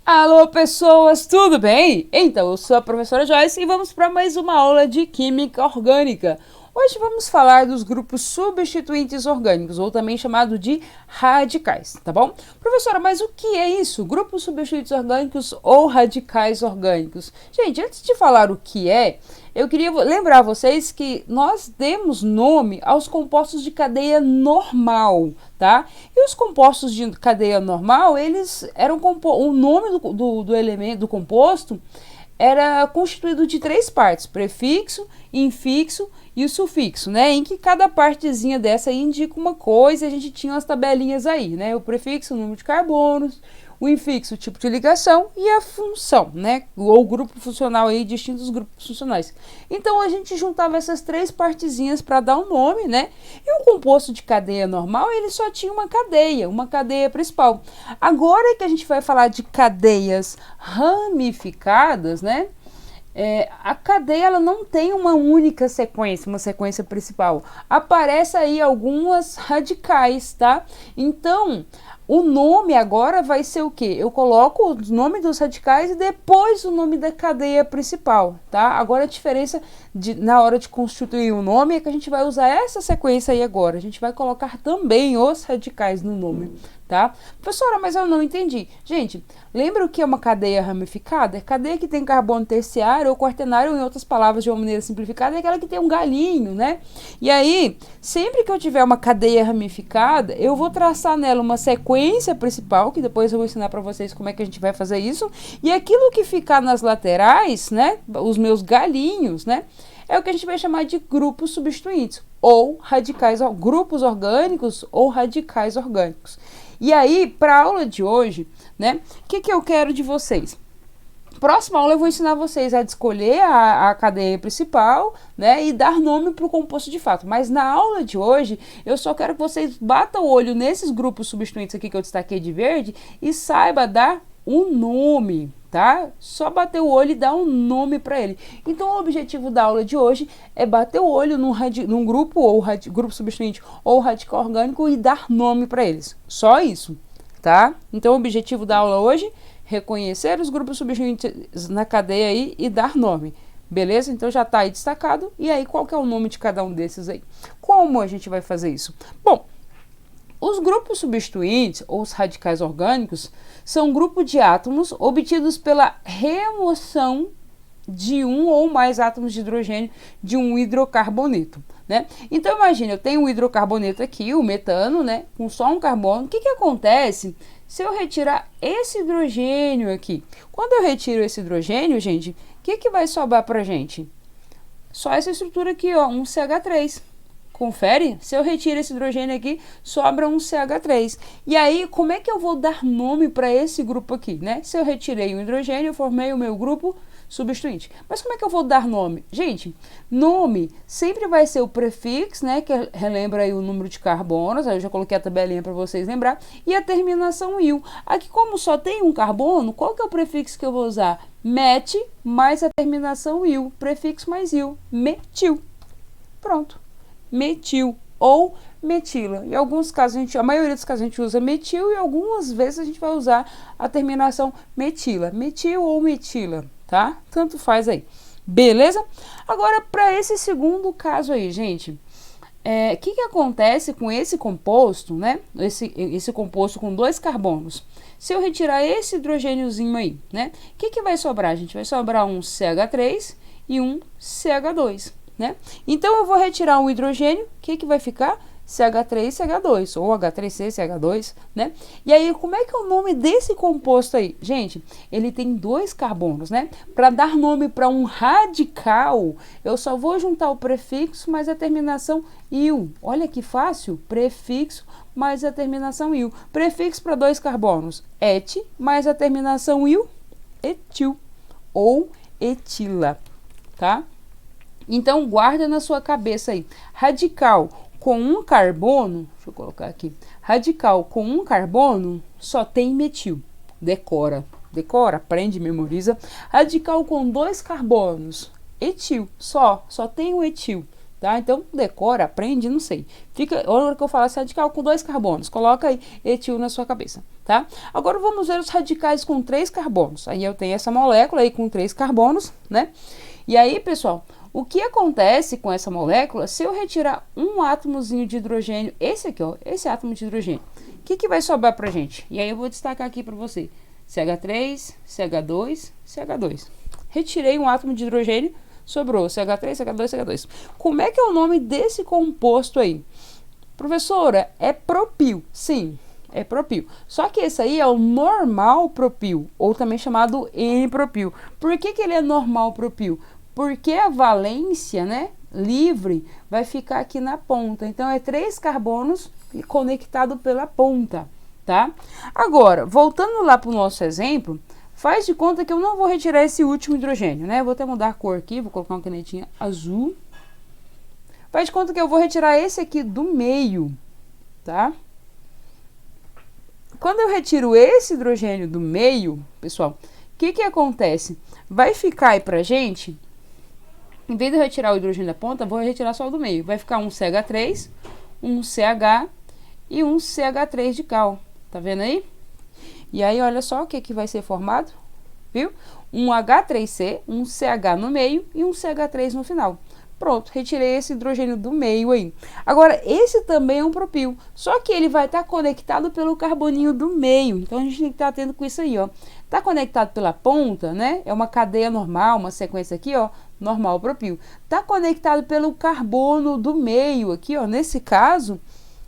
Alô, pessoas, tudo bem? Então, eu sou a professora Joyce e vamos para mais uma aula de Química Orgânica. Hoje vamos falar dos grupos substituintes orgânicos, ou também chamado de radicais, tá bom? Professora, mas o que é isso? Grupos substituintes orgânicos ou radicais orgânicos? Gente, antes de falar o que é, eu queria lembrar vocês que nós demos nome aos compostos de cadeia normal, tá? E os compostos de cadeia normal, eles eram o nome do elemento, do composto, era constituído de três partes: prefixo, infixo e o sufixo, né? Em que cada partezinha dessa aí indica uma coisa. A gente tinha as tabelinhas aí, né? O prefixo, o número de carbonos, o infixo, o tipo de ligação, e a função, né? Ou grupo funcional aí, distintos grupos funcionais. Então a gente juntava essas três partezinhas para dar um nome, né? E o composto de cadeia normal, ele só tinha uma cadeia principal. Agora que a gente vai falar de cadeias ramificadas, né? A cadeia ela não tem uma única sequência, uma sequência principal. Aparece aí algumas radicais, tá? Então, o nome agora vai ser o quê? Eu coloco o nome dos radicais e depois o nome da cadeia principal, tá? Agora a diferença na hora de constituir o nome é que a gente vai usar essa sequência aí agora. A gente vai colocar também os radicais no nome, tá? Professora, mas eu não entendi. Gente, lembra o que é uma cadeia ramificada? É cadeia que tem carbono terciário ou quaternário, em outras palavras, de uma maneira simplificada, é aquela que tem um galinho, né? E aí, sempre que eu tiver uma cadeia ramificada, eu vou traçar nela uma sequência principal, que depois eu vou ensinar para vocês como é que a gente vai fazer isso, e aquilo que ficar nas laterais, né, os meus galinhos, né, é o que a gente vai chamar de grupos substituintes, ou radicais, grupos orgânicos ou radicais orgânicos. E aí, para a aula de hoje, né, o que eu quero de vocês? Próxima aula eu vou ensinar vocês a escolher a cadeia principal, né, e dar nome para o composto de fato. Mas na aula de hoje, eu só quero que vocês batam o olho nesses grupos substituintes aqui que eu destaquei de verde e saiba dar um nome, tá? Só bater o olho e dar um nome para ele. Então, o objetivo da aula de hoje é bater o olho num grupo, ou grupo substituinte, ou radical orgânico e dar nome para eles. Só isso, tá? Então, o objetivo da aula hoje: reconhecer os grupos substituintes na cadeia aí e dar nome. Beleza? Então já está aí destacado. E aí, qual que é o nome de cada um desses aí? Como a gente vai fazer isso? Bom, os grupos substituintes, ou os radicais orgânicos, são um grupo de átomos obtidos pela remoção de um ou mais átomos de hidrogênio de um hidrocarboneto, né? Então, imagina, eu tenho um hidrocarboneto aqui, o metano, né, com só um carbono. O que acontece se eu retirar esse hidrogênio aqui? Quando eu retiro esse hidrogênio, gente, o que vai sobrar pra gente? Só essa estrutura aqui, ó, um CH3. Confere? Se eu retiro esse hidrogênio aqui, sobra um CH3. E aí, como é que eu vou dar nome para esse grupo aqui, né? Se eu retirei o hidrogênio, eu formei o meu grupo substituinte. Mas como é que eu vou dar nome? Gente, nome sempre vai ser o prefixo, né, que relembra aí o número de carbonos. Aí eu já coloquei a tabelinha para vocês lembrar. E a terminação -il. Aqui, como só tem um carbono, qual que é o prefixo que eu vou usar? Met mais a terminação -il. Prefixo mais -il. Metil. Pronto. Metil ou metila. Em alguns casos, a maioria dos casos a gente usa metil, e algumas vezes a gente vai usar a terminação metila. Metil ou metila, tá? Tanto faz aí. Beleza? Agora, para esse segundo caso aí, gente, o que acontece com esse composto, né? Esse composto com dois carbonos. Se eu retirar esse hidrogêniozinho aí, né? O que vai sobrar, gente? Vai sobrar um CH3 e um CH2. Né? Então, eu vou retirar um hidrogênio, o que vai ficar? CH3, CH2, ou H3C, CH2, né? E aí, como é que é o nome desse composto aí? Gente, ele tem dois carbonos, né? Para dar nome para um radical, eu só vou juntar o prefixo mais a terminação -il. Olha que fácil, prefixo mais a terminação -il. Prefixo para dois carbonos, et, mais a terminação -il, etil, ou etila, tá? Então, guarda na sua cabeça aí. Radical com um carbono, deixa eu colocar aqui. Radical com um carbono só tem metil. Decora, aprende, memoriza. Radical com dois carbonos, etil, só tem o etil, tá? Então, decora, aprende, não sei. Fica, a hora que eu falar esse radical com 2 carbonos, coloca aí etil na sua cabeça, tá? Agora vamos ver os radicais com 3 carbonos. Aí eu tenho essa molécula aí com 3 carbonos, né? E aí, pessoal, o que acontece com essa molécula, se eu retirar um átomozinho de hidrogênio, esse aqui, ó, esse átomo de hidrogênio, o que vai sobrar pra gente? E aí eu vou destacar aqui para você, CH3, CH2, CH2. Retirei um átomo de hidrogênio, sobrou CH3, CH2, CH2. Como é que é o nome desse composto aí? Professora, é propil. Sim, é propil. Só que esse aí é o normal propil, ou também chamado N-propil. Por que ele é normal propil? Porque a valência, né, livre vai ficar aqui na ponta. Então, é 3 carbonos conectado pela ponta, tá? Agora, voltando lá para o nosso exemplo, faz de conta que eu não vou retirar esse último hidrogênio, né? Vou até mudar a cor aqui, vou colocar uma canetinha azul. Faz de conta que eu vou retirar esse aqui do meio, tá? Quando eu retiro esse hidrogênio do meio, pessoal, o que acontece? Vai ficar aí pra gente, em vez de eu retirar o hidrogênio da ponta, vou retirar só o do meio. Vai ficar um CH3, um CH e um CH3 de cal. Tá vendo aí? E aí, olha só o que vai ser formado, viu? Um H3C, um CH no meio e um CH3 no final. Pronto, retirei esse hidrogênio do meio aí. Agora, esse também é um propil, só que ele vai estar conectado pelo carboninho do meio. Então, a gente tem que estar atento com isso aí, ó. Tá conectado pela ponta, né? É uma cadeia normal, uma sequência aqui, ó, normal propil. Tá conectado pelo carbono do meio aqui, ó. Nesse caso,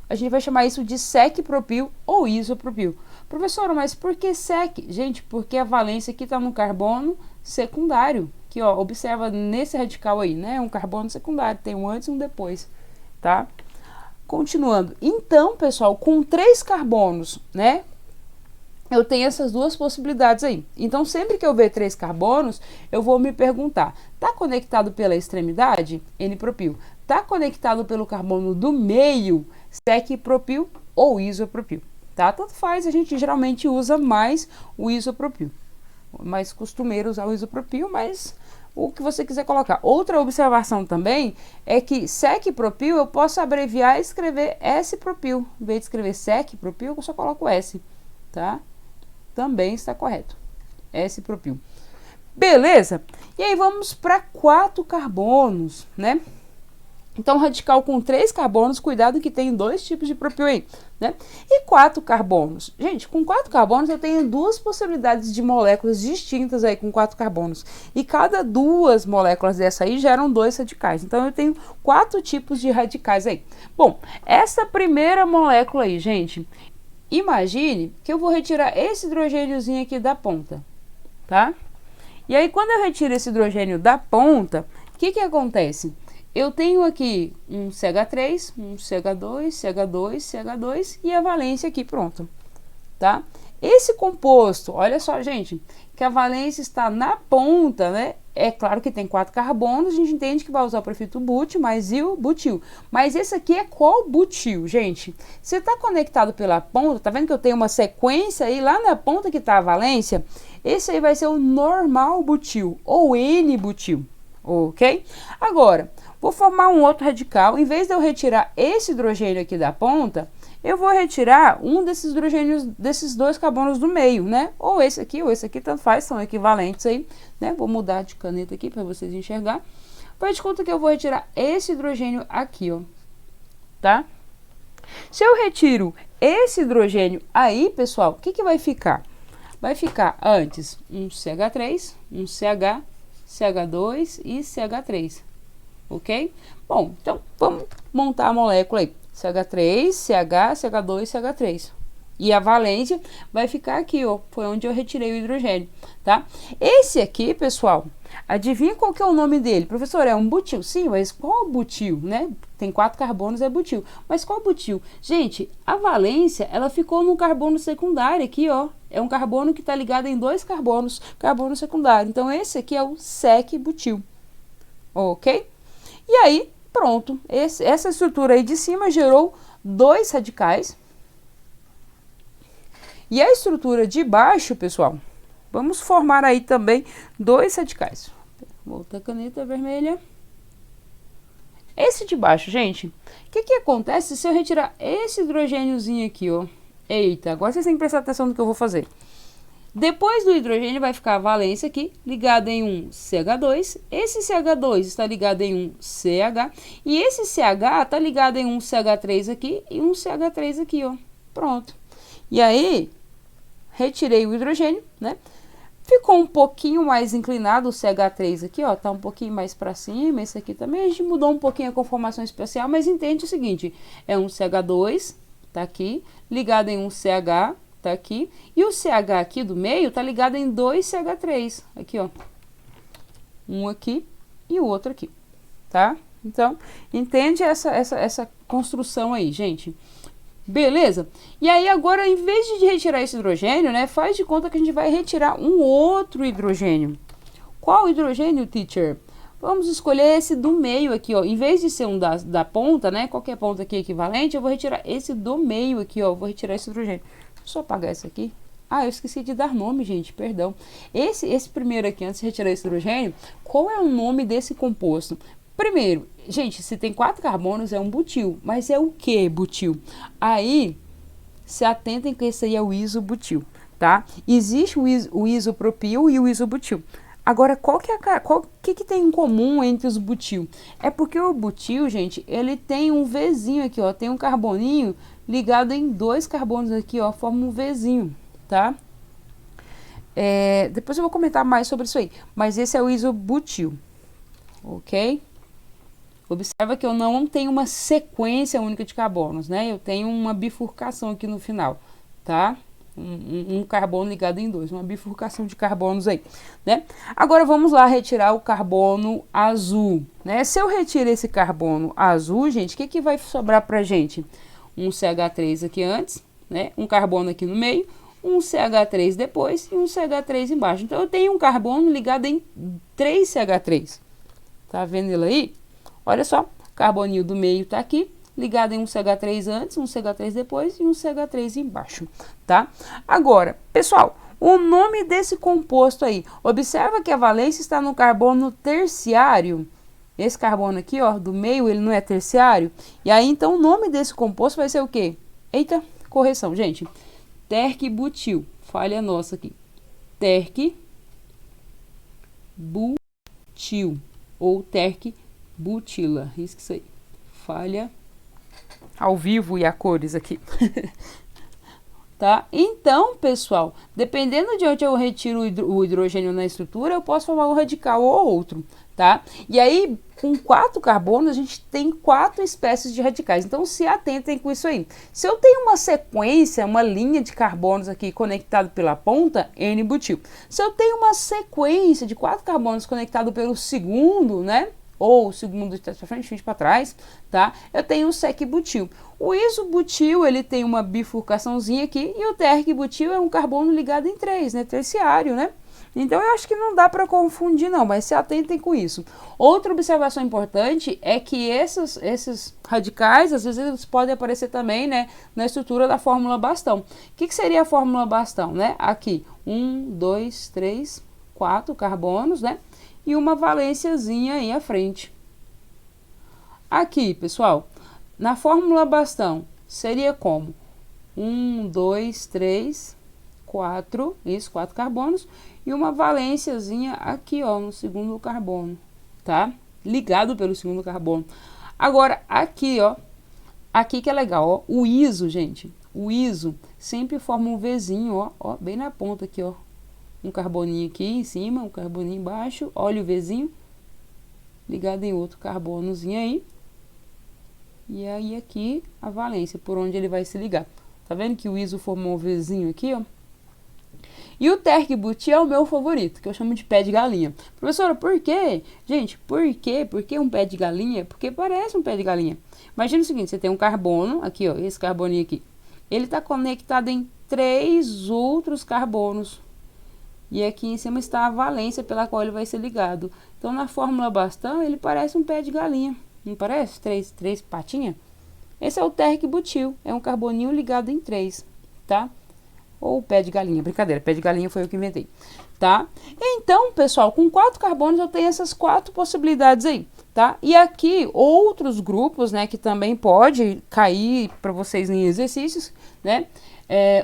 a gente vai chamar isso de sec-propil ou isopropil. Professora, mas por que sec? Gente, porque a valência aqui está no carbono secundário. Aqui, ó, observa nesse radical aí, né? Um carbono secundário, tem um antes e um depois, tá? Continuando. Então, pessoal, com 3 carbonos, né? Eu tenho essas duas possibilidades aí. Então, sempre que eu ver 3 carbonos, eu vou me perguntar, tá conectado pela extremidade? N-propil. Tá conectado pelo carbono do meio? Sec-propil ou isopropil? Tá? Tanto faz, a gente geralmente usa mais o isopropil. Mais costumeiro usar o isopropil, mas o que você quiser colocar. Outra observação também é que sec-propil eu posso abreviar e escrever S-propil. Em vez de escrever sec-propil, eu só coloco S, tá? Também está correto. S-propil. Beleza? E aí vamos para 4 carbonos, né? Então, radical com 3 carbonos, cuidado que tem 2 tipos de propil aí, né? E 4 carbonos. Gente, com 4 carbonos eu tenho 2 possibilidades de moléculas distintas aí com 4 carbonos. E cada 2 moléculas dessa aí geram 2 radicais. Então, eu tenho 4 tipos de radicais aí. Bom, essa primeira molécula aí, gente, imagine que eu vou retirar esse hidrogêniozinho aqui da ponta, tá? E aí, quando eu retiro esse hidrogênio da ponta, o que acontece? Eu tenho aqui um CH3, um CH2, CH2, CH2 e a valência aqui, pronto, tá? Esse composto, olha só, gente, que a valência está na ponta, né? É claro que tem 4 carbonos, a gente entende que vai usar o prefixo butil, mais il, butil. Mas esse aqui é qual butil, gente? Se está conectado pela ponta, tá vendo que eu tenho uma sequência aí lá na ponta que está a valência? Esse aí vai ser o normal butil, ou N-butil, ok? Agora, vou formar um outro radical. Em vez de eu retirar esse hidrogênio aqui da ponta, eu vou retirar um desses hidrogênios, desses 2 carbonos do meio, né? Ou esse aqui, tanto faz, são equivalentes aí, né? Vou mudar de caneta aqui para vocês enxergar. Faz de conta que eu vou retirar esse hidrogênio aqui, ó, tá? Se eu retiro esse hidrogênio aí, pessoal, o que vai ficar? Vai ficar antes um CH3, um CH, CH2 e CH3. Ok? Bom, então vamos montar a molécula aí. CH3, CH, CH2, CH3. E a valência vai ficar aqui, ó. Foi onde eu retirei o hidrogênio, tá? Esse aqui, pessoal, adivinha qual que é o nome dele? Professor, é um butil? Sim, mas qual butil, né? Tem 4 carbonos, é butil. Mas qual butil? Gente, a valência, ela ficou no carbono secundário aqui, ó. É um carbono que está ligado em 2 carbonos, carbono secundário. Então, esse aqui é o sec-butil. Ok? E aí, pronto, essa estrutura aí de cima gerou 2 radicais. E a estrutura de baixo, pessoal, vamos formar aí também 2 radicais. Volta a caneta vermelha. Esse de baixo, gente, o que acontece se eu retirar esse hidrogêniozinho aqui, ó? Eita, agora vocês têm que prestar atenção no que eu vou fazer. Depois do hidrogênio vai ficar a valência aqui, ligada em um CH2. Esse CH2 está ligado em um CH. E esse CH está ligado em um CH3 aqui e um CH3 aqui, ó. Pronto. E aí, retirei o hidrogênio, né? Ficou um pouquinho mais inclinado o CH3 aqui, ó, tá um pouquinho mais para cima, esse aqui também, a gente mudou um pouquinho a conformação espacial, mas entende o seguinte, é um CH2, tá aqui, ligado em um CH, tá aqui, e o CH aqui do meio tá ligado em dois CH3, aqui, ó, um aqui e o outro aqui, tá? Então, entende essa construção aí, gente? Beleza? E aí agora, em vez de retirar esse hidrogênio, né, faz de conta que a gente vai retirar um outro hidrogênio. Qual hidrogênio, teacher? Vamos escolher esse do meio aqui, ó. Em vez de ser um da ponta, né, qualquer ponta aqui equivalente, eu vou retirar esse do meio aqui, ó. Vou retirar esse hidrogênio. Deixa eu só apagar esse aqui. Ah, eu esqueci de dar nome, gente, perdão. Esse primeiro aqui, antes de retirar esse hidrogênio, qual é o nome desse composto? Primeiro, gente, se tem 4 carbonos é um butil, mas é o que butil? Aí, se atentem que esse aí é o isobutil, tá? Existe o isopropil e o isobutil. Agora, qual que tem em comum entre os butil? É porque o butil, gente, ele tem um Vzinho aqui, ó, tem um carboninho ligado em 2 carbonos aqui, ó, forma um Vzinho, tá? Depois eu vou comentar mais sobre isso aí, mas esse é o isobutil, ok? Observa que eu não tenho uma sequência única de carbonos, né? Eu tenho uma bifurcação aqui no final, tá? Um carbono ligado em 2, uma bifurcação de carbonos aí, né? Agora vamos lá retirar o carbono azul, né? Se eu retiro esse carbono azul, gente, o que vai sobrar pra gente? Um CH3 aqui antes, né? Um carbono aqui no meio, um CH3 depois e um CH3 embaixo. Então eu tenho um carbono ligado em 3 CH3. Tá vendo ele aí? Olha só, carboninho do meio tá aqui, ligado em um CH3 antes, um CH3 depois e um CH3 embaixo, tá? Agora, pessoal, o nome desse composto aí, observa que a valência está no carbono terciário. Esse carbono aqui, ó, do meio, ele não é terciário. E aí, então, o nome desse composto vai ser o quê? Eita, correção, gente. Terc-butil, falha nossa aqui. Terc-butil, ou terc-butila, risca isso aí. Falha ao vivo e a cores aqui. Tá? Então, pessoal, dependendo de onde eu retiro o hidrogênio na estrutura, eu posso formar um radical ou outro, tá? E aí, com 4 carbonos, a gente tem 4 espécies de radicais. Então, se atentem com isso aí. Se eu tenho uma sequência, uma linha de carbonos aqui conectado pela ponta, N-butil. Se eu tenho uma sequência de 4 carbonos conectado pelo segundo, né? Ou o segundo de trás para frente para trás, tá? Eu tenho o sec-butil. O isobutil, ele tem uma bifurcaçãozinha aqui, e o terc-butil é um carbono ligado em 3, né? Terciário, né? Então, eu acho que não dá para confundir, não, mas se atentem com isso. Outra observação importante é que esses radicais, às vezes, eles podem aparecer também, né, na estrutura da fórmula bastão. O que seria a fórmula bastão, né? Aqui, 1, 2, 3, 4 carbonos, né? E uma valênciazinha aí à frente. Aqui, pessoal, na fórmula bastão, seria como? 1, 2, 3, 4, isso, 4 carbonos, e uma valênciazinha aqui, ó, no segundo carbono, tá? Ligado pelo segundo carbono. Agora, aqui, ó, aqui que é legal, ó, o iso, gente, o iso sempre forma um Vzinho, ó, bem na ponta aqui, ó. Um carboninho aqui em cima, um carboninho embaixo, olha o Vzinho, ligado em outro carbonozinho aí. E aí aqui a valência, por onde ele vai se ligar. Tá vendo que o iso formou um Vzinho aqui, ó? E o terc-butil é o meu favorito, que eu chamo de pé de galinha. Professora, por quê? Gente, por quê? Por que um pé de galinha? Porque parece um pé de galinha. Imagina o seguinte, você tem um carbono, aqui, ó, esse carboninho aqui. Ele está conectado em 3 outros carbonos. E aqui em cima está a valência pela qual ele vai ser ligado. Então, na fórmula bastão, ele parece um pé de galinha. Não parece? Três patinhas? Esse é o terc-butil. É um carboninho ligado em 3, tá? ou pé de galinha, brincadeira, pé de galinha foi eu que inventei, tá? Então, pessoal, com 4 carbonos eu tenho essas 4 possibilidades aí, tá? E aqui outros grupos, né, que também pode cair para vocês em exercícios, né?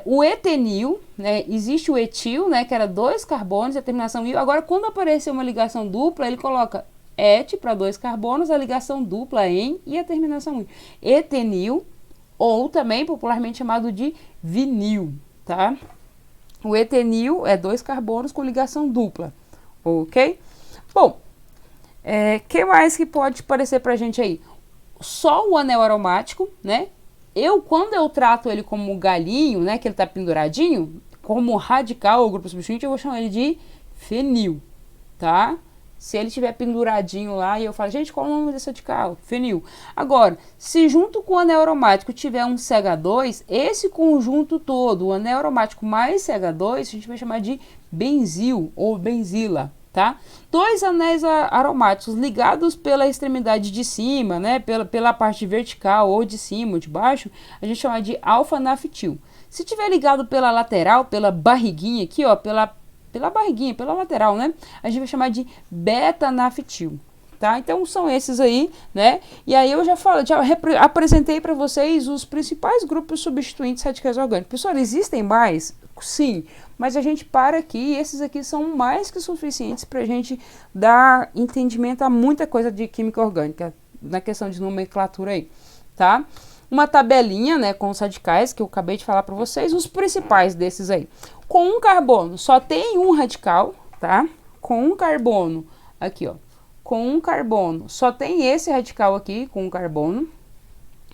O etenil, né, existe o etil, né, que era 2 carbonos e a terminação il. Agora, quando aparecer uma ligação dupla, ele coloca et para 2 carbonos, a ligação dupla em e a terminação il. Etenil, ou também popularmente chamado de vinil, tá? O etenil é 2 carbonos com ligação dupla, ok? Bom, que mais que pode parecer pra gente aí? Só o anel aromático, né? Quando eu trato ele como galinho, né, que ele tá penduradinho, como radical, o grupo substituinte, eu vou chamar ele de fenil, tá? Se ele estiver penduradinho lá e eu falo, gente, qual é o nome desse radical? Fenil. Agora, se junto com o anel aromático tiver um CH2, esse conjunto todo, o anel aromático mais CH2, a gente vai chamar de benzil ou benzila, tá? 2 anéis aromáticos ligados pela extremidade de cima, né, pela parte vertical ou de cima ou de baixo, a gente chama de alfa-naftil. Se tiver ligado pela lateral, pela barriguinha aqui, ó, pela barriguinha, pela lateral, né? A gente vai chamar de beta-naftil, tá? Então são esses aí, né? E aí eu já apresentei para vocês os principais grupos substituintes radicais orgânicos. Pessoal, existem mais? Sim, mas a gente para aqui, esses aqui são mais que suficientes para a gente dar entendimento a muita coisa de química orgânica, na questão de nomenclatura aí, tá? Uma tabelinha, né, com os radicais que eu acabei de falar para vocês, os principais desses aí. Com um carbono só tem um radical, tá? Com um carbono, aqui ó, com um carbono só tem esse radical aqui, com um carbono,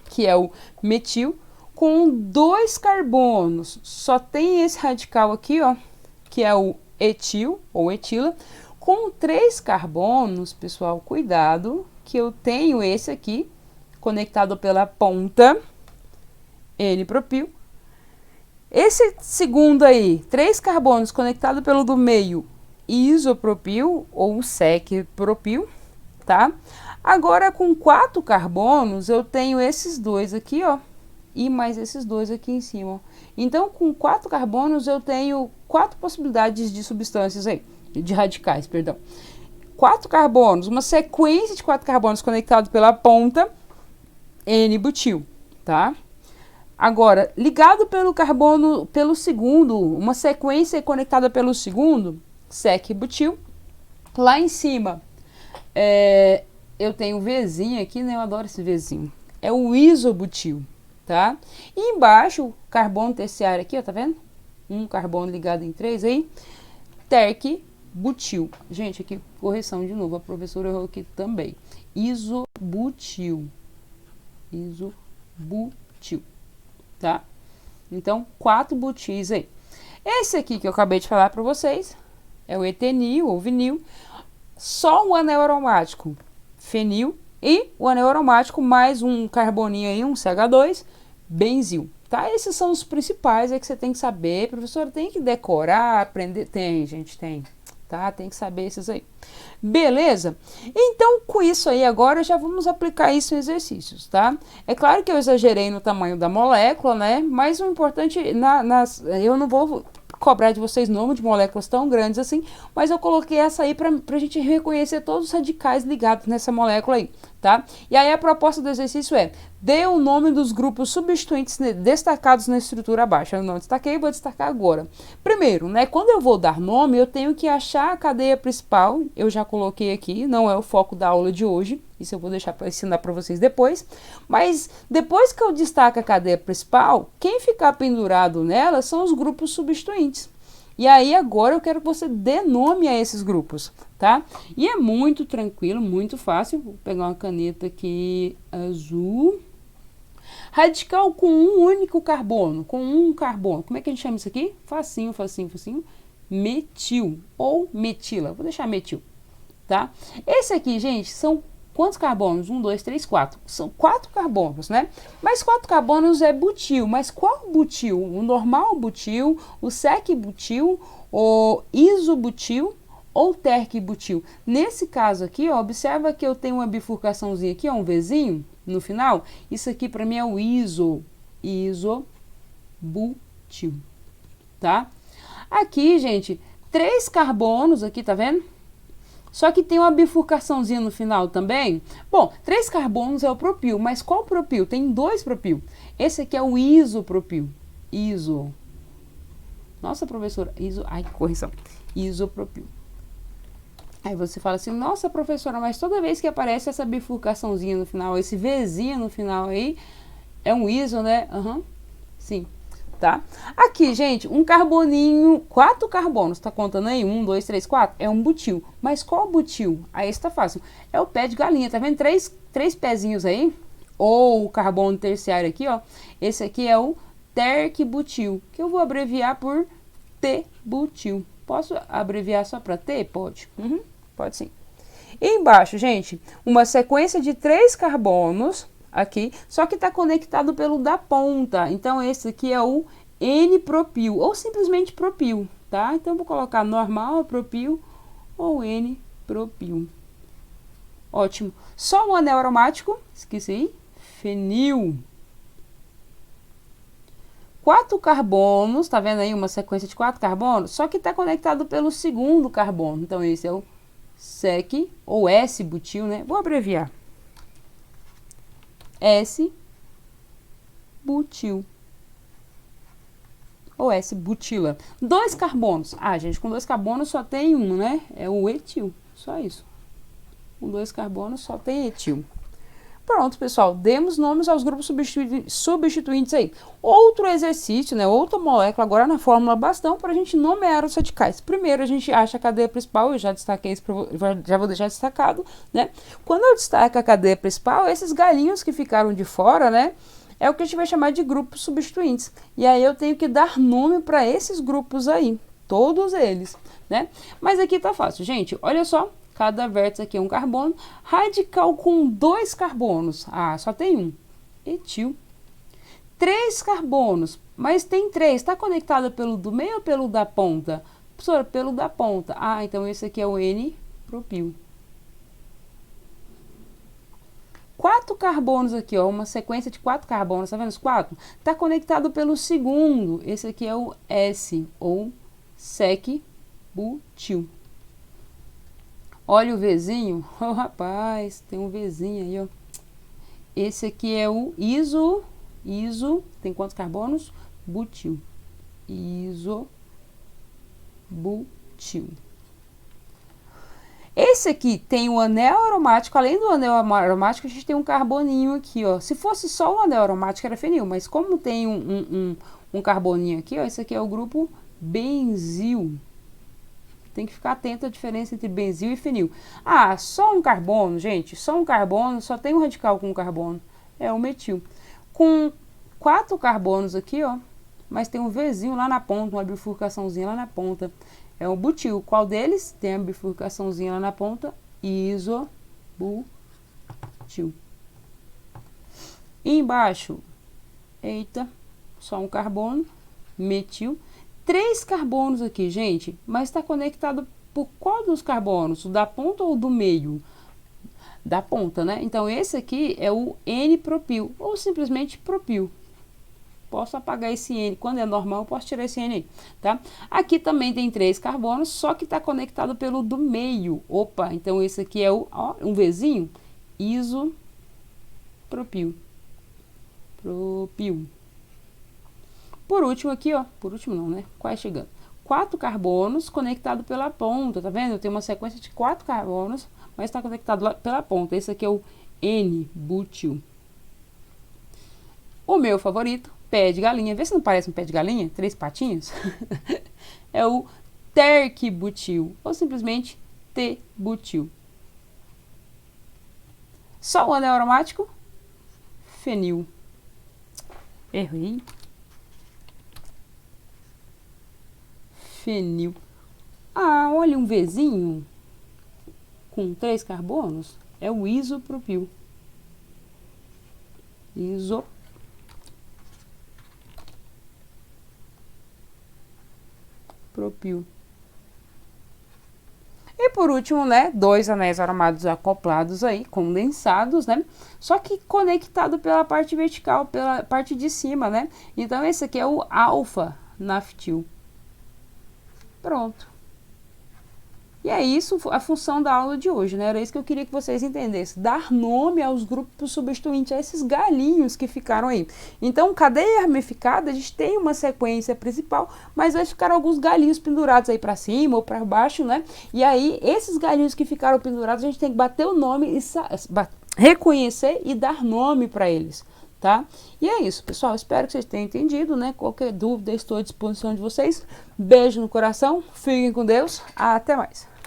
que é o metil. Com 2 carbonos só tem esse radical aqui, ó, que é o etil ou etila. Com 3 carbonos, pessoal, cuidado, que eu tenho esse aqui, conectado pela ponta, N-propil. Esse segundo aí, 3 carbonos conectado pelo do meio, isopropil ou sec-propil, tá? Agora, com 4 carbonos, eu tenho esses dois aqui, ó, e mais esses dois aqui em cima. Ó. Então, com 4 carbonos, eu tenho 4 possibilidades de substâncias aí, de radicais, perdão. 4 carbonos, uma sequência de 4 carbonos conectado pela ponta, N-butil, tá? Agora, ligado pelo carbono, pelo segundo, uma sequência conectada pelo segundo, sec-butil. Lá em cima, eu tenho o Vzinho aqui, né? Eu adoro esse Vzinho. É o isobutil, tá? E embaixo, carbono terciário aqui, ó, tá vendo? Um carbono ligado em 3 aí, terc-butil. Gente, aqui, correção de novo, a professora errou aqui também. Isobutil. Isobutil. Tá? Então, 4 butis aí. Esse aqui que eu acabei de falar para vocês é o etenil ou vinil. Só o anel aromático fenil e o anel aromático mais um carboninho aí, um CH2, benzil. Tá? Esses são os principais aí que você tem que saber. Professora, tem que decorar, aprender? Tem, gente, tem. Tá? Tem que saber esses aí. Beleza? Então, com isso aí, agora já vamos aplicar isso em exercícios, tá? É claro que eu exagerei no tamanho da molécula, né? Mas o importante, eu não vou cobrar de vocês nome de moléculas tão grandes assim, mas eu coloquei essa aí pra gente reconhecer todos os radicais ligados nessa molécula aí, tá? E aí a proposta do exercício é, dê o nome dos grupos substituintes destacados na estrutura abaixo. Eu não destaquei, vou destacar agora. Primeiro, né, quando eu vou dar nome, eu tenho que achar a cadeia principal, eu já coloquei aqui, não é o foco da aula de hoje, isso eu vou deixar para ensinar para vocês depois, mas depois que eu destaco a cadeia principal, quem ficar pendurado nela são os grupos substituintes. E aí agora eu quero que você dê nome a esses grupos, tá? E é muito tranquilo, muito fácil. Vou pegar uma caneta aqui azul. Radical com um único carbono, com um carbono. Como é que a gente chama isso aqui? Facinho, facinho, facinho. Metil ou metila. Vou deixar metil, tá? Esse aqui, gente, são quantos carbonos? 1, 2, 3, 4. São 4 carbonos, né? Mas 4 carbonos é butil. Mas qual butil? O normal butil, o sec-butil, o isobutil ou terc-butil? Nesse caso aqui, ó, observa que eu tenho uma bifurcaçãozinha aqui, ó, um Vzinho no final. Isso aqui para mim é o isobutil. tá? Aqui, gente, 3 carbonos aqui, tá vendo? Só que tem uma bifurcaçãozinha no final também. Bom, 3 carbonos é o propil, mas qual propil? Tem 2 propil. Esse aqui é o isopropil. Iso. Nossa, professora, ai, correção. Isopropil. Aí você fala assim, nossa, professora, mas toda vez que aparece essa bifurcaçãozinha no final, esse Vzinho no final aí, é um iso, né? Sim. Tá? Aqui, gente, um carboninho, 4 carbonos, tá contando aí? 1, 2, 3, 4, é um butil. Mas qual butil? Aí está fácil. É o pé de galinha, tá vendo? Três pezinhos aí, ou o carbono terciário aqui, ó. Esse aqui é o terquibutil, que eu vou abreviar por T-butil. Posso abreviar só para T? Pode. Pode sim. E embaixo, gente, uma sequência de 3 carbonos, aqui, só que está conectado pelo da ponta. Então, esse aqui é o N-propil, ou simplesmente propil, tá? Então, vou colocar normal, propil, ou N-propil. Ótimo. Só o anel aromático, esqueci aí, fenil. 4 carbonos, tá vendo aí uma sequência de 4 carbonos? Só que está conectado pelo segundo carbono. Então, esse é o sec, ou S-butil, né? Vou abreviar. S-butil. Ou S-butila. 2 carbonos. Ah, gente, com 2 carbonos só tem um, né? É o etil. Só isso. Com 2 carbonos só tem etil. Pronto, pessoal. Demos nomes aos grupos substituintes aí. Outro exercício, né? Outra molécula agora na fórmula bastão para a gente nomear os radicais. Primeiro, a gente acha a cadeia principal. Eu já destaquei isso, já vou deixar destacado, né? Quando eu destaco a cadeia principal, esses galinhos que ficaram de fora, né? É o que a gente vai chamar de grupos substituintes. E aí eu tenho que dar nome para esses grupos aí. Todos eles, né? Mas aqui tá fácil, gente. Olha só. Cada vértice aqui é um carbono. Radical com 2 carbonos. Ah, só tem um. Etil. 3 carbonos. Mas tem 3. Está conectado pelo do meio ou pelo da ponta? Professora, pelo da ponta. Ah, então esse aqui é o N-propil. 4 carbonos aqui, ó. Uma sequência de 4 carbonos. Tá vendo os 4? Está conectado pelo segundo. Esse aqui é o S, ou sec-butil. Olha o Vzinho. Oh, rapaz, tem um Vzinho aí, ó. Esse aqui é o iso, tem quantos carbonos? Butil. Isobutil. Esse aqui tem o anel aromático. Além do anel aromático, a gente tem um carboninho aqui, ó. Se fosse só o anel aromático, era fenil. Mas como tem um carboninho aqui, ó. Esse aqui é o grupo benzil. Tem que ficar atento à diferença entre benzil e fenil. Ah, só um carbono, gente. Só um carbono, só tem um radical com um carbono. É o metil. Com 4 carbonos aqui, ó. Mas tem um Vzinho lá na ponta, uma bifurcaçãozinha lá na ponta. É o butil. Qual deles? Tem a bifurcaçãozinha lá na ponta. Isobutil. E embaixo, eita, só um carbono, metil. 3 carbonos aqui, gente, mas está conectado por qual dos carbonos? O da ponta ou do meio? Da ponta, né? Então, esse aqui é o N-propil, ou simplesmente propil. Posso apagar esse N. Quando é normal, eu posso tirar esse N aí, tá? Aqui também tem 3 carbonos, só que está conectado pelo do meio. Opa, então esse aqui é o, ó, um Vzinho, isopropil. Propil. Por último aqui, ó, por último não, né? Quase chegando. 4 carbonos conectados pela ponta, tá vendo? Tem uma sequência de 4 carbonos, mas está conectado lá pela ponta. Esse aqui é o N-butil. O meu favorito, pé de galinha. Vê se não parece um pé de galinha? 3 patinhos. É o terquibutil, ou simplesmente T-butil. Só o anel aromático, fenil. Errei. Fenil. Ah, olha um Vzinho com 3 carbonos. É o isopropil. Isopropil. E por último, né, 2 anéis aromados acoplados aí, condensados, né? Só que conectado pela parte vertical, pela parte de cima, né? Então esse aqui é o alfa-naftil. Pronto. E é isso a função da aula de hoje, né? Era isso que eu queria que vocês entendessem. Dar nome aos grupos substituintes, a esses galinhos que ficaram aí. Então, cadeia ramificada, a gente tem uma sequência principal, mas vai ficar alguns galinhos pendurados aí para cima ou para baixo, né? E aí, esses galinhos que ficaram pendurados, a gente tem que bater o nome e reconhecer e dar nome para eles, tá? E é isso, pessoal. Espero que vocês tenham entendido, né? Qualquer dúvida, estou à disposição de vocês. Beijo no coração, fiquem com Deus, até mais.